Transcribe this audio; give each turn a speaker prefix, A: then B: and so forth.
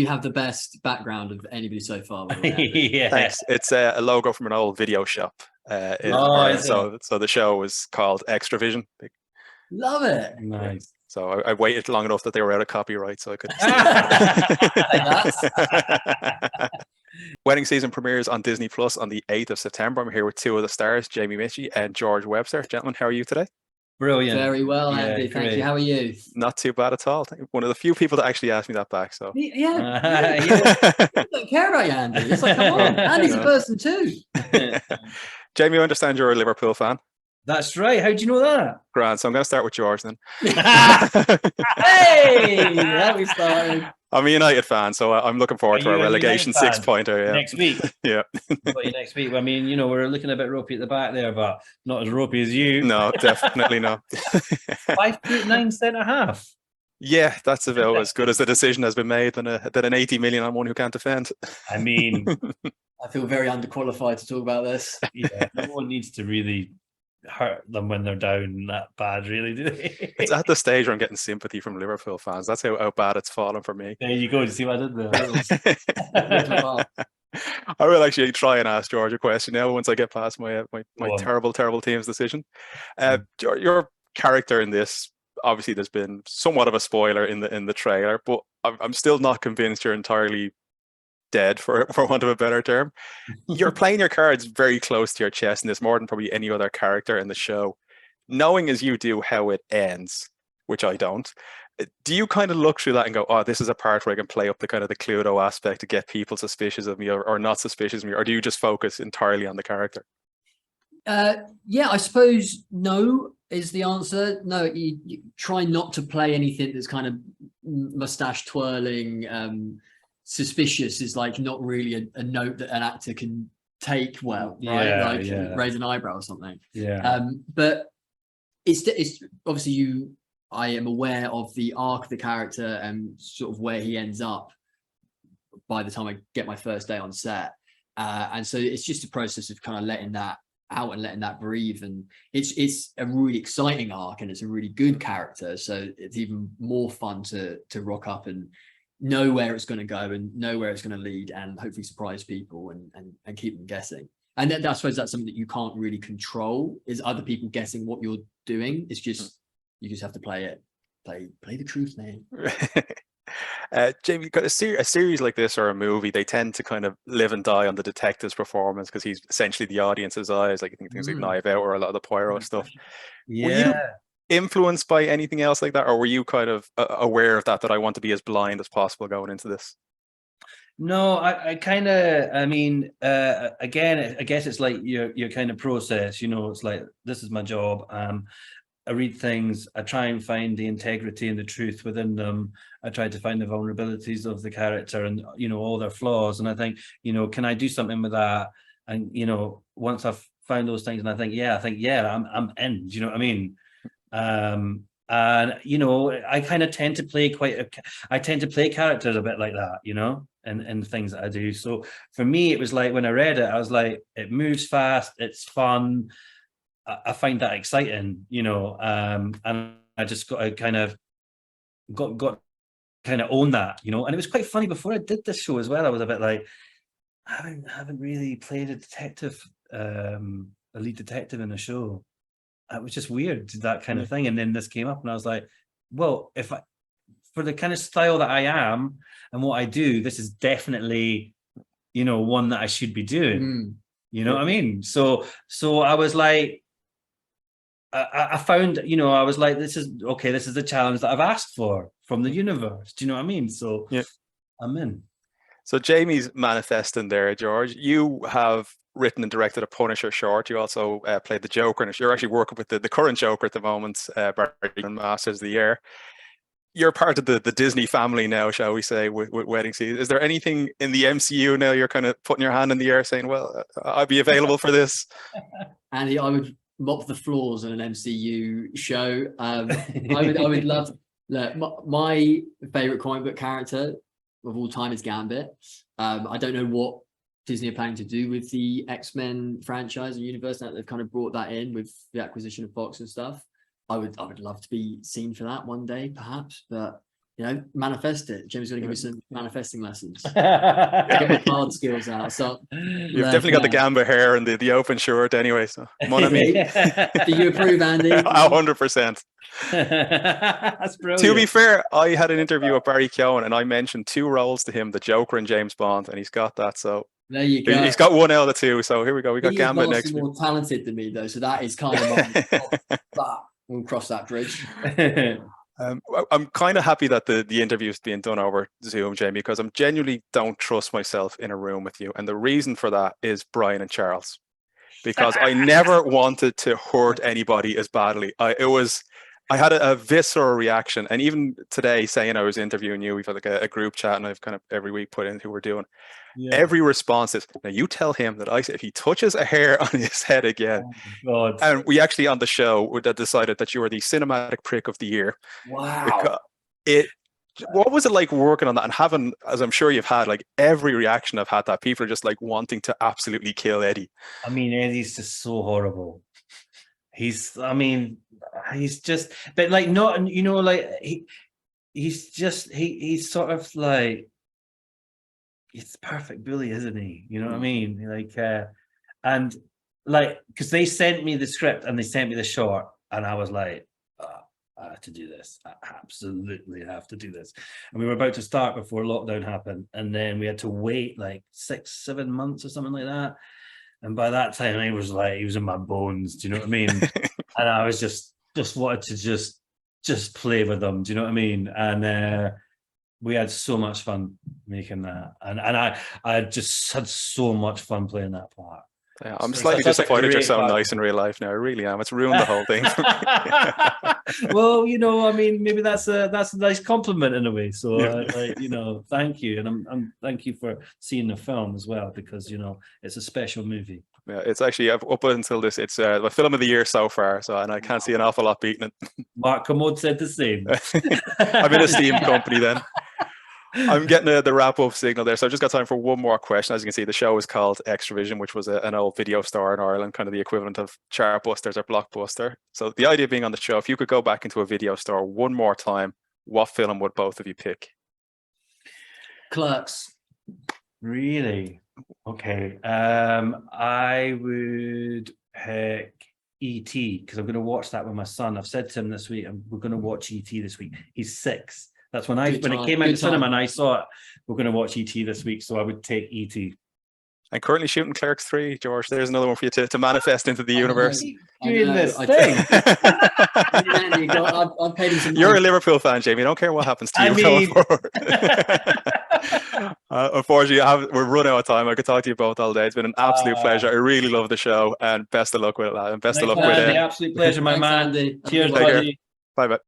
A: You have the best background of anybody so far. By the way, Andy.
B: Yeah.
C: Thanks. It's a logo from an old video shop. So the show was called Extravision.
A: Love it.
B: Nice.
C: So I waited long enough that they were out of copyright, so I could. Wedding Season premieres on Disney Plus on the 8th of September. I'm here with two of the stars, Jamie Michie and George Webster. Gentlemen, how are you today?
B: Brilliant.
A: Very well, Andy. Thank you. How are you?
C: Not too bad at all. One of the few people that actually asked me that back. So
A: yeah. I don't care about you, Andy. It's like, come on, Andy's a person too.
C: Jamie, I understand you're a Liverpool fan.
B: That's right. How do you know that?
C: Grand. So I'm going to start with George then.
A: Hey, there we started.
C: I'm a United fan, so I'm looking forward to our relegation 6-pointer. Yeah.
B: Next week.
C: Yeah.
B: Next week. I mean, we're looking a bit ropey at the back there, but not as ropey as you.
C: No, definitely not.
B: 5'9" centre-half.
C: Yeah, that's about as good as the decision has been made than an 80 million on one who can't defend.
B: I mean,
A: I feel very underqualified to talk about this.
B: Yeah, no one needs to really hurt them when they're down that bad, really, do they?
C: It's at the stage where I'm getting sympathy from Liverpool fans. That's how bad it's fallen for me.
B: There you go. You see what I did there?
C: I will actually try and ask George a question now once I get past my terrible team's decision. Your character in this, obviously there's been somewhat of a spoiler in the trailer, but I'm still not convinced you're entirely dead, for want of a better term. You're playing your cards very close to your chest in this, more than probably any other character in the show. Knowing as you do how it ends, which I don't, do you kind of look through that and go, oh, this is a part where I can play up the kind of the Cluedo aspect to get people suspicious of me or not suspicious of me, or do you just focus entirely on the character?
A: Yeah, I suppose no is the answer. No, you try not to play anything that's kind of mustache twirling, suspicious is like not really a note that an actor can take well, right? Raise an eyebrow or something. But it's obviously I am aware of the arc of the character and sort of where he ends up by the time I get my first day on set, and so it's just a process of kind of letting that out and letting that breathe. And it's a really exciting arc and it's a really good character, so it's even more fun to rock up and know where it's going to go and know where it's going to lead and hopefully surprise people and keep them guessing. And then I suppose that's something that you can't really control, is other people guessing what you're doing. It's just you just have to play the truth, man.
C: Jamie, got a series like this or a movie, they tend to kind of live and die on the detective's performance because he's essentially the audience's eyes. Like I think things like Knife Out or a lot of the Poirot stuff.
B: Yeah.
C: Were you influenced by anything else like that, or were you kind of aware of that I want to be as blind as possible going into this?
B: No, I kind of, I mean, again, I guess it's like your kind of process, it's like, this is my job. I read things, I try and find the integrity and the truth within them. I try to find the vulnerabilities of the character and, all their flaws. And I think, can I do something with that? And, once I've found those things and I think, I'm in, do you know what I mean? And I kind of tend to play I tend to play characters a bit like that, and things that I do. So for me, it was like when I read it, I was like, it moves fast, it's fun. I find that exciting, and I just got to kind of own that, and it was quite funny before I did this show as well. I was a bit like, I haven't really played a detective, a lead detective in a show. It was just weird, that kind of thing. And then this came up and I was like, well, for the kind of style that I am and what I do, this is definitely, one that I should be doing. You know what I mean? So I was like, I found, I was like, this is the challenge that I've asked for from the universe. Do you know what I mean? So I'm in.
C: So Jamie's manifesting there, George. You have written and directed a Punisher short. You also played the Joker, and you're actually working with the current Joker at the moment, Barry Masters of the Year. You're part of the Disney family now, shall we say, with Wedding Season. Is there anything in the MCU now you're kind of putting your hand in the air saying, well, I'd be available for this?
A: Andy, I would mop the floors in an MCU show. I would love. Look, my favorite comic book character of all time is Gambit. I don't know what Disney are planning to do with the X-Men franchise and universe now that they've kind of brought that in with the acquisition of Fox and stuff. I would love to be seen for that one day, perhaps. But manifest it. Jamie's going to give me some manifesting lessons. Get my card skills out. So
C: you've definitely got the Gambit hair and the open shirt anyway. So, mon ami.
A: Do you approve, Andy?
C: 100%.
B: That's brilliant.
C: To be fair, I had an interview with Barry Keoghan and I mentioned 2 roles to him: the Joker and James Bond, and he's got that. So
A: there you go.
C: He's got 1 out of the 2. So here we go. We got Gambit next week.
A: More talented than me though, so that is kind of but we'll cross that bridge.
C: I'm kind of happy that the interview is being done over Zoom, Jamie, because I genuinely don't trust myself in a room with you. And the reason for that is Brian and Charles, because I never wanted to hurt anybody as badly. I had a visceral reaction. And even today, saying I was interviewing you, we've had like a group chat and I've kind of every week put in who we're doing. Yeah. Every response is, now you tell him that if he touches a hair on his head again.
B: Oh,
C: and we actually on the show decided that you were the cinematic prick of the year.
A: Wow.
C: What was it like working on that and having, as I'm sure you've had, like every reaction I've had that people are just like wanting to absolutely kill Eddie?
B: I mean, Eddie's just so horrible. He's just, but like not, like he's sort of like, it's perfect bully, isn't he? You know what I mean? Like, and like, because they sent me the script and they sent me the short, and I was like, I have to do this. I absolutely have to do this. And we were about to start before lockdown happened, and then we had to wait like 6-7 months or something like that. And by that time, he was in my bones. Do you know what I mean? And I was just wanted to just play with them. Do you know what I mean? And we had so much fun making that, and I just had so much fun playing that part.
C: Yeah, I'm slightly disappointed you're so nice in real life now. I really am. It's ruined the whole thing for me.
B: Well, I mean, maybe that's a nice compliment in a way. So, thank you, and I'm thank you for seeing the film as well, because it's a special movie.
C: Yeah, it's actually up until this, it's the film of the year so far. So, and I can't see an awful lot beating it.
B: Mark Commode said the same.
C: I'm in a Steam company then. I'm getting the wrap-up signal there, so I've just got time for one more question. As you can see, the show is called Extravision, which was an old video store in Ireland, kind of the equivalent of Chartbusters or Blockbuster. So the idea being on the show, if you could go back into a video store one more time, what film would both of you pick?
A: Clerks.
B: Really? Okay. I would pick E.T. because I'm going to watch that with my son. I've said to him this week, we're going to watch E.T. this week. He's 6. That's when it came out in cinema and I saw it. We're going to watch E.T. this week, so I would take E.T.
C: I'm currently shooting Clerks 3, George. There's another one for you to manifest into the universe.
B: Doing this thing.
A: I've paid him some
C: You're a Liverpool fan, Jamie. I don't care what happens to you going forward. Unfortunately, we're running out of time. I could talk to you both all day. It's been an absolute pleasure. I really love the show, and best of luck with it, lad. And best of luck with it.
B: Absolute pleasure, my man.
A: Andy.
B: Cheers, buddy.
C: Bye-bye.